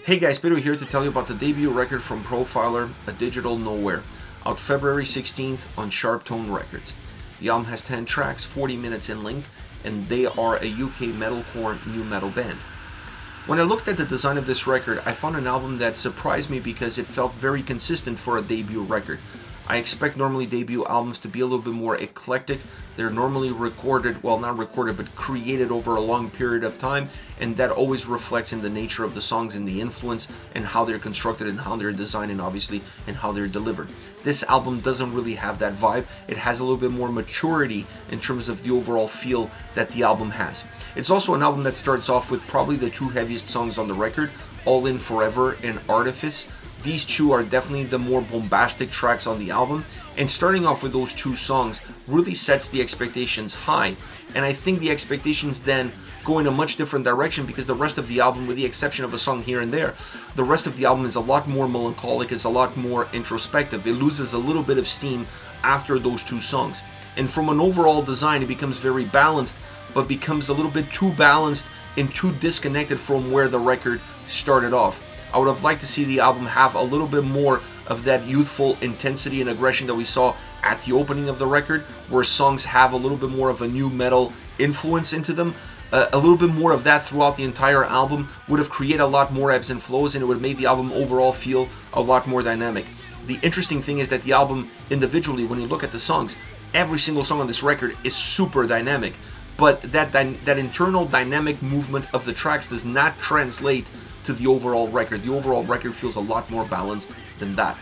Hey guys, Pedro here to tell you about the debut record from Profiler, A Digital Nowhere, out February 16th on Sharp Tone Records. The album has 10 tracks, 40 minutes in length, and they are a UK metalcore new metal band. When I looked at the design of this record, I found an album that surprised me because it felt very consistent for a debut record. I expect normally debut albums to be a little bit more eclectic. They're normally recorded, well not recorded, but created over a long period of time, and that always reflects in the nature of the songs and the influence and how they're constructed and how they're designed and obviously and how they're delivered. This album doesn't really have that vibe. It has a little bit more maturity in terms of the overall feel that the album has. It's also an album that starts off with probably the two heaviest songs on the record, All In Forever and Artifice. These two are definitely the more bombastic tracks on the album, and starting off with those two songs really sets the expectations high, and I think the expectations then go in a much different direction because the rest of the album, with the exception of a song here and there, the rest of the album is a lot more melancholic, it's a lot more introspective. It loses a little bit of steam after those two songs, and from an overall design it becomes very balanced, but becomes a little bit too balanced and too disconnected from where the record started off. I would have liked to see the album have a little bit more of that youthful intensity and aggression that we saw at the opening of the record, where songs have a little bit more of a new metal influence into them. A little bit more of that throughout the entire album would have created a lot more ebbs and flows, and it would have made the album overall feel a lot more dynamic. The interesting thing is that the album individually, when you look at the songs, every single song on this record is super dynamic, but that internal dynamic movement of the tracks does not translate to the overall record. The overall record feels a lot more balanced than that.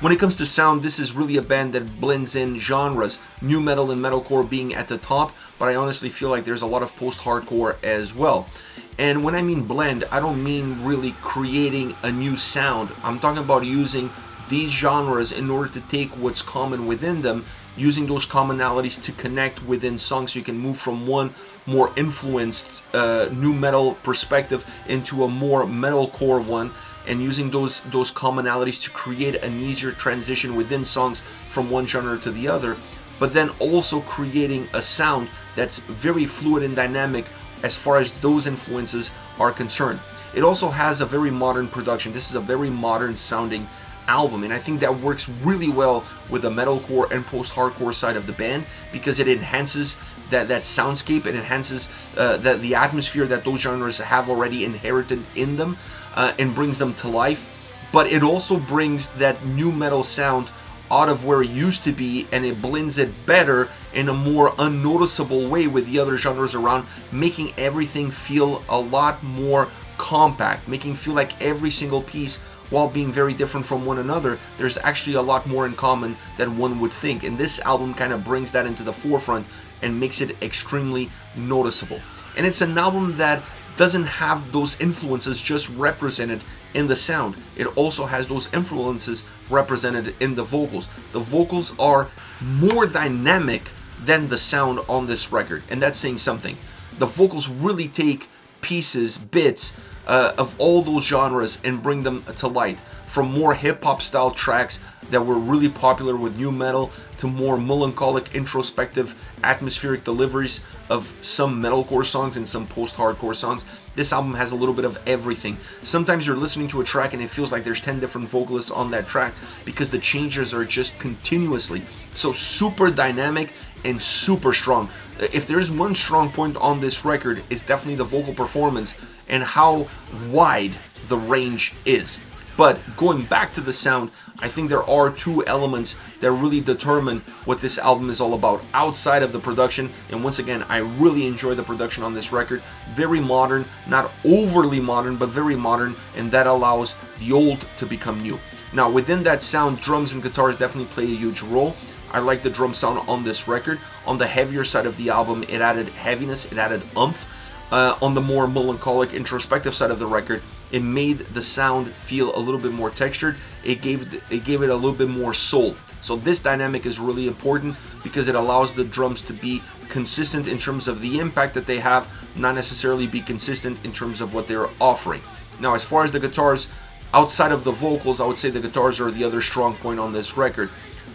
When it comes to sound, this is really a band that blends in genres, new metal and metalcore being at the top, but I honestly feel like there's a lot of post-hardcore as well. And when I mean blend, I don't mean really creating a new sound. I'm talking about using these genres in order to take what's common within them, using those commonalities to connect within songs so you can move from one more influenced new metal perspective into a more metalcore one, and using those commonalities to create an easier transition within songs from one genre to the other, but then also creating a sound that's very fluid and dynamic as far as those influences are concerned. It also has a very modern production. This is a very modern sounding album, and I think that works really well with the metalcore and post-hardcore side of the band because it enhances that soundscape, it enhances the atmosphere that those genres have already inherited in them, and brings them to life. But it also brings that new metal sound out of where it used to be, and it blends it better in a more unnoticeable way with the other genres around, making everything feel a lot more compact, making feel like every single piece, while being very different from one another, there's actually a lot more in common than one would think. And this album kind of brings that into the forefront and makes it extremely noticeable. And it's an album that doesn't have those influences just represented in the sound. It also has those influences represented in the vocals. The vocals are more dynamic than the sound on this record, and that's saying something. The vocals really take pieces, bits, of all those genres and bring them to light, from more hip-hop style tracks that were really popular with new metal to more melancholic, introspective, atmospheric deliveries of some metalcore songs and some post-hardcore songs. This album has a little bit of everything. Sometimes you're listening to a track and it feels like there's 10 different vocalists on that track because the changes are just continuously so super dynamic and super strong. If there's one strong point on this record, it's definitely the vocal performance and how wide the range is. But going back to the sound, I think there are two elements that really determine what this album is all about outside of the production. And once again, I really enjoy the production on this record. Very modern, not overly modern, but very modern, and that allows the old to become new. Now, within that sound, drums and guitars definitely play a huge role. I like the drum sound on this record. On the heavier side of the album, it added heaviness, it added oomph. On the more melancholic, introspective side of the record, it made the sound feel a little bit more textured. It gave it a little bit more soul. So this dynamic is really important because it allows the drums to be consistent in terms of the impact that they have, not necessarily be consistent in terms of what they're offering. Now, as far as the guitars, outside of the vocals, I would say the guitars are the other strong point on this record.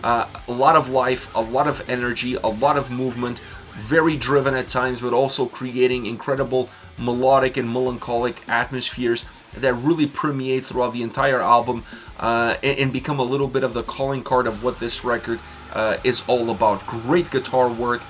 A lot of life, a lot of energy, a lot of movement, very driven at times, but also creating incredible melodic and melancholic atmospheres that really permeate throughout the entire album and become a little bit of the calling card of what this record is all about. Great guitar work,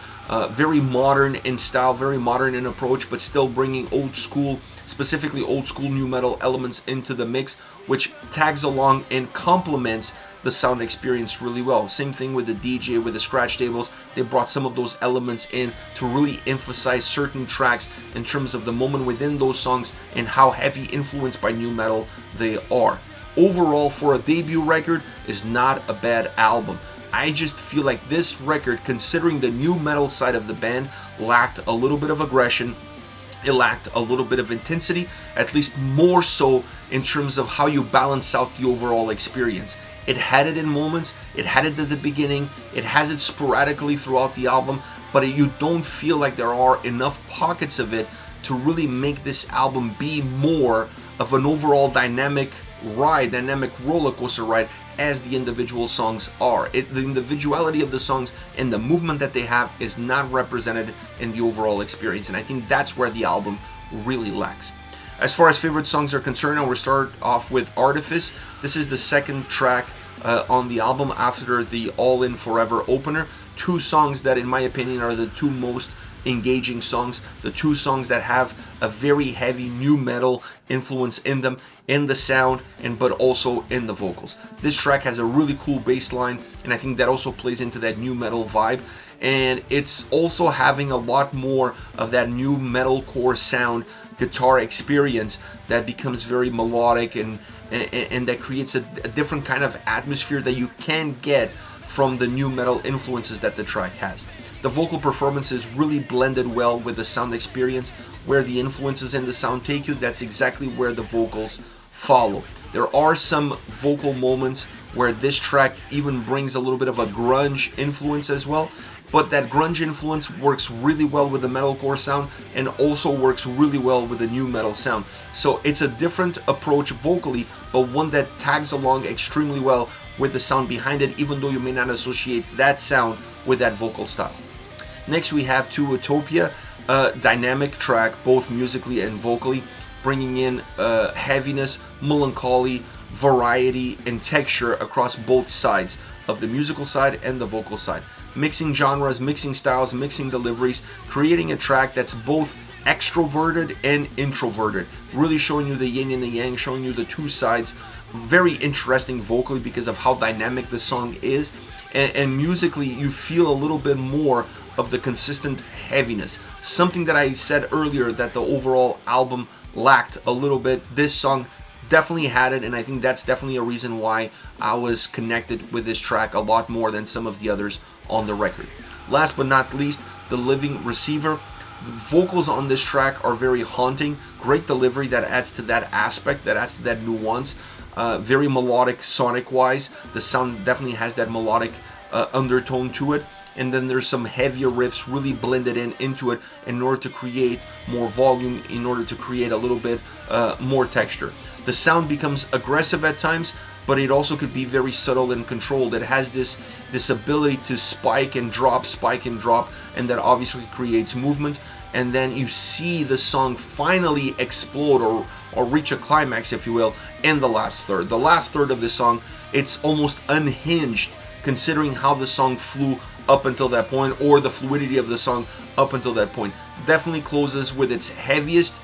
very modern in style, very modern in approach, but still bringing old school, specifically old school nu metal elements into the mix, which tags along and complements the sound experience really well. Same thing with the DJ, with the scratch tables. They brought some of those elements in to really emphasize certain tracks in terms of the moment within those songs and how heavy influenced by nu metal they are. Overall, for a debut record, is not a bad album. I just feel like this record, considering the nu metal side of the band, lacked a little bit of aggression. It lacked a little bit of intensity, at least more so in terms of how you balance out the overall experience. It had it in moments, it had it at the beginning, it has it sporadically throughout the album, but you don't feel like there are enough pockets of it to really make this album be more of an overall dynamic ride, dynamic roller coaster ride as the individual songs are. The individuality of the songs and the movement that they have is not represented in the overall experience, and I think that's where the album really lacks. As far as favorite songs are concerned, I will start off with Artifice. This is the second track on the album after the All In Forever opener. Two songs that, in my opinion, are the two most engaging songs, the two songs that have a very heavy nu metal influence in them, in the sound, but also in the vocals. This track has a really cool bass line, and I think that also plays into that nu metal vibe, and it's also having a lot more of that nu metalcore sound guitar experience that becomes very melodic and that creates a different kind of atmosphere that you can get from the nu metal influences that the track has. The vocal performances really blended well with the sound experience. Where the influences in the sound take you, that's exactly where the vocals follow. There are some vocal moments where this track even brings a little bit of a grunge influence as well, but that grunge influence works really well with the metalcore sound and also works really well with the nu metal sound. So it's a different approach vocally, but one that tags along extremely well with the sound behind it, even though you may not associate that sound with that vocal style. Next we have Utopia, a dynamic track both musically and vocally, bringing in heaviness, melancholy, variety, and texture across both sides of the musical side and the vocal side. Mixing genres, mixing styles, mixing deliveries, creating a track that's both extroverted and introverted, really showing you the yin and the yang, showing you the two sides. Very interesting vocally because of how dynamic the song is, and musically you feel a little bit more of the consistent heaviness, something that I said earlier that the overall album lacked a little bit. This song definitely had it, and I think that's definitely a reason why I was connected with this track a lot more than some of the others on the record. Last but not least, The Living Receiver. Vocals on this track are very haunting, great delivery that adds to that aspect, that adds to that nuance. Very melodic sonic wise, the sound definitely has that melodic undertone to it, and then there's some heavier riffs really blended into it in order to create more volume, in order to create a little bit more texture. The sound becomes aggressive at times, but it also could be very subtle and controlled. It has this ability to spike and drop, and that obviously creates movement. And then you see the song finally explode or reach a climax, if you will, in the last third. The last third of the song, it's almost unhinged considering how the song flew up until that point, or the fluidity of the song up until that point. Definitely closes with its heaviest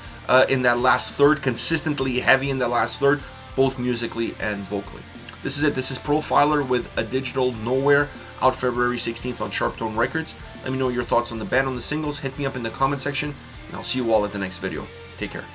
in that last third, consistently heavy in the last third, both musically and vocally. This is it. This is Profiler with A Digital Nowhere, out February 16th on Sharptone Records. Let me know your thoughts on the band, on the singles. Hit me up in the comment section, and I'll see you all at the next video. Take care.